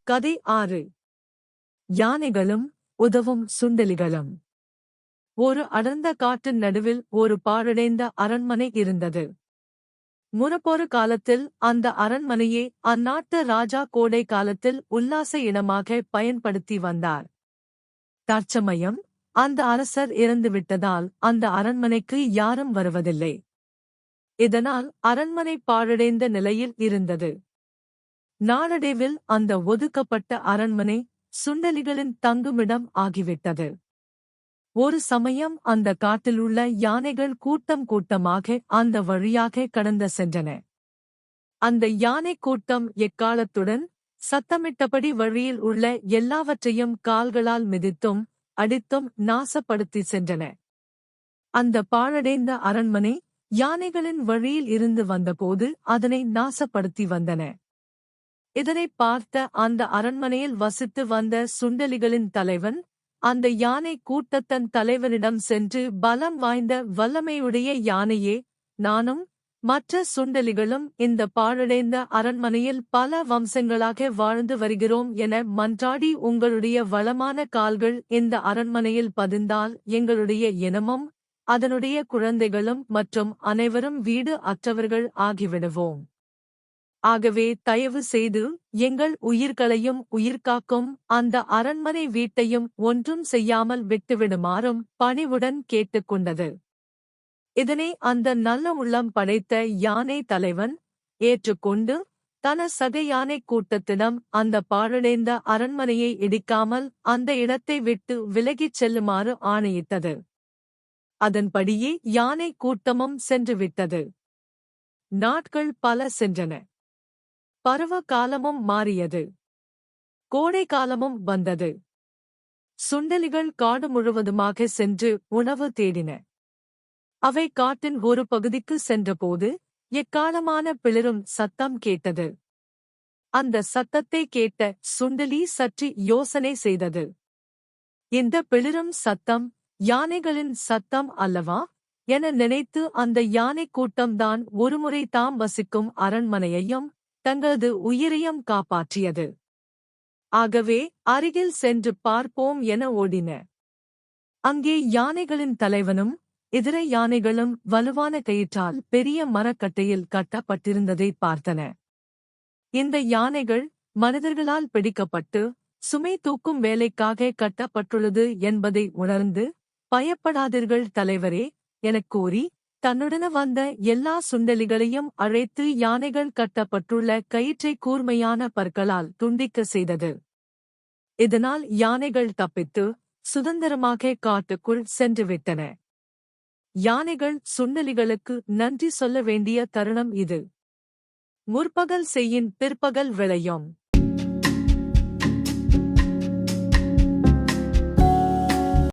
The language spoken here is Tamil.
கதை 6. யானைகளும் உதவும் சுண்டெலிகளும். ஒரு அடர்ந்த காட்டின் நடுவில் ஒரு பாழடைந்த அரண்மனை இருந்தது. முறப்பொரு காலத்தில் அந்த அரண்மனையை அந்நாட்டு ராஜா கோடை காலத்தில் உல்லாச இடமாக பயன்படுத்தி வந்தார். தற்சமயம் அந்த அரசர் இறந்துவிட்டதால் அந்த அரண்மனைக்கு யாரும் வருவதில்லை. இதனால் அரண்மனை பாழடைந்த நிலையில் இருந்தது. நாளடைவில் அந்த ஒதுக்கப்பட்ட அரண்மனை சுண்டெலிகளின் தங்குமிடம் ஆகிவிட்டது. ஒரு சமயம் அந்த காட்டிலுள்ள யானைகள் கூட்டம் கூட்டமாக அந்த வழியாக கடந்து சென்றன. அந்த யானை கூட்டம் எக்காலத்துடன் சத்தமிட்டபடி வழியில் உள்ள எல்லாவற்றையும் கால்களால் மிதித்தும் அடித்தும் நாசப்படுத்தி சென்றன. அந்த பாழடைந்த அரண்மனை யானைகளின் வழியில் இருந்து வந்தபோது அதனை நாசப்படுத்தி வந்தன. இதனைப் பார்த்த அந்த அரண்மனையில் வசித்து வந்த சுண்டெலிகளின் தலைவன் அந்த யானை கூட்டத்தன் தலைவனிடம் சென்று, பலம் வாய்ந்த வல்லமையுடைய யானையே, நானும் மற்ற சுண்டெலிகளும் இந்த பாழடைந்த அரண்மனையில் பல வம்சங்களாக வாழ்ந்து வருகிறோம் என மன்றாடி, உங்களுடைய வளமான கால்கள் இந்த அரண்மனையில் பதிந்தால் எங்களுடைய இனமும் அதனுடைய குழந்தைகளும் மற்றும் அனைவரும் வீடு அற்றவர்கள் ஆகிவிடுவோம். ஆகவே தயவு செய்து எங்கள் உயிர்களையும் உயிர்காக்கும் அந்த அரண்மனை வீட்டையும் ஒன்றும் செய்யாமல் விட்டுவிடுமாறும் பணிவுடன் கேட்டுக்கொண்டது. இதனை அந்த நல்ல உள்ளம் படைத்த யானை தலைவன் ஏற்றுக்கொண்டு தன சக யானை கூட்டத்திடம் அந்த பாழடைந்த அரண்மனையை இடிக்காமல் அந்த இடத்தை விட்டு விலகிச் செல்லுமாறு ஆணையிட்டது. அதன்படியே யானை கூட்டமும் சென்றுவிட்டது. நாட்கள் பல சென்றன. பருவ காலமும் மாறியது. கோடை காலமும் வந்தது. சுண்டெலிகள் காடு முழுவதுமாக சென்று உணவு தேடின. அவை காட்டின் ஒரு பகுதிக்கு சென்றபோது எக்காலமான பிளிரும் சத்தம் கேட்டது. அந்த சத்தத்தை கேட்ட சுண்டெலி சற்று யோசனை செய்தது. இந்த பிளிரும் சத்தம் யானைகளின் சத்தம் அல்லவா என நினைத்து அந்த யானை கூட்டம்தான் ஒருமுறை தாம் வசிக்கும் அரண்மனையையும் தங்களது உயிரையும் காப்பாற்றியது. ஆகவே அருகில் சென்று பார்ப்போம் என ஓடின. அங்கே யானைகளின் தலைவனும் இதர யானைகளும் வலுவான கயிற்றால் பெரிய மரக்கட்டையில் கட்டப்பட்டிருந்ததை பார்த்தன. இந்த யானைகள் மனிதர்களால் பிடிக்கப்பட்டு சுமை தூக்கும் வேலைக்காக கட்டப்பட்டுள்ளது என்பதை உணர்ந்து, பயப்படாதீர்கள் தலைவரே எனக் கூறி தன்னுடன் வந்த எல்லா சுண்டெலிகளையும் அழைத்து யானைகள் கட்டப்பட்டுள்ள கயிற்றை கூர்மையான பற்களால் துண்டிக்க செய்தது. இதனால் யானைகள் தப்பித்து சுதந்திரமாக காட்டுக்குள் சென்றுவிட்டன. யானைகள் சுண்டெலிகளுக்கு நன்றி சொல்ல வேண்டிய தருணம் இது. முற்பகல் செய்யின் பிற்பகல் விளையும்.